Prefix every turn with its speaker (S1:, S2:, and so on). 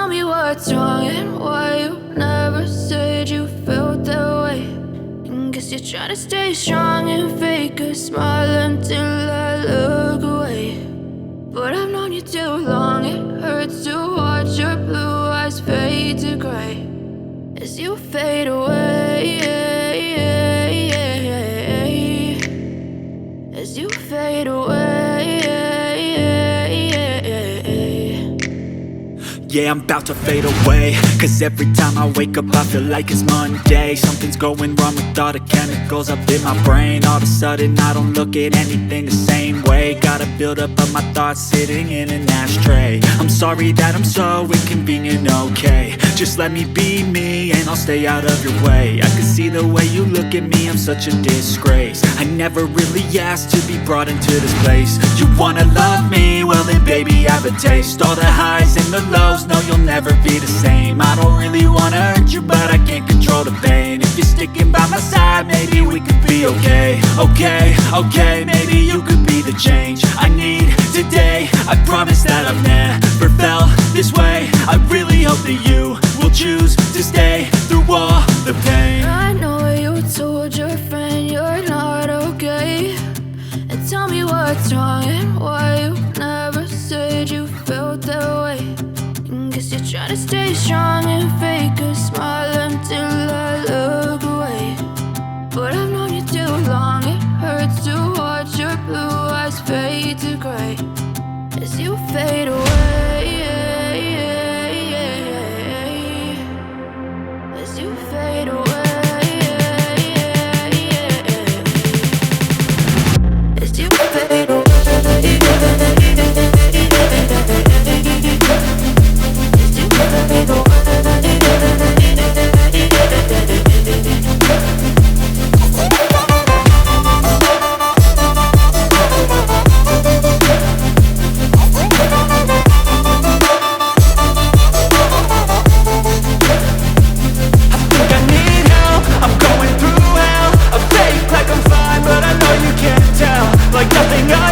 S1: tell me what's wrong and why you never said you felt that way. And guess you're trying to stay strong and fake a smile until I look away. But I've known you too long, it hurts to watch your blue eyes fade to gray as you fade away, as you fade away.
S2: Yeah, I'm about to fade away, cause every time I wake up I feel like it's Monday. Something's going wrong with all the chemicals up in my brain. All of a sudden I don't look at anything the same way. Gotta build up of my thoughts sitting in an ashtray. I'm sorry that I'm so inconvenient, okay. Just let me be me and I'll stay out of your way. I can see the way you look at me, I'm such a disgrace. I never really asked to be brought into this place. You wanna love me? Well then baby I have a taste. All the highs and the lows, no you'll never be the same. I don't really wanna hurt you but I can't control the pain. If you're sticking by my side maybe we could be okay. Okay, maybe you could be the change I need today. I promise that I've never felt this way. I really hope that you will choose to stay through all the pain.
S1: I know you told your friend you're not okay, and tell me what's wrong and why you never said you felt that way. And guess you're trying to stay strong and fake a smile until I look away. But I've known you too long, it hurts to watch your blue eyes fade to gray as you fade away, as you fade away, as you fade away.
S2: Like nothing else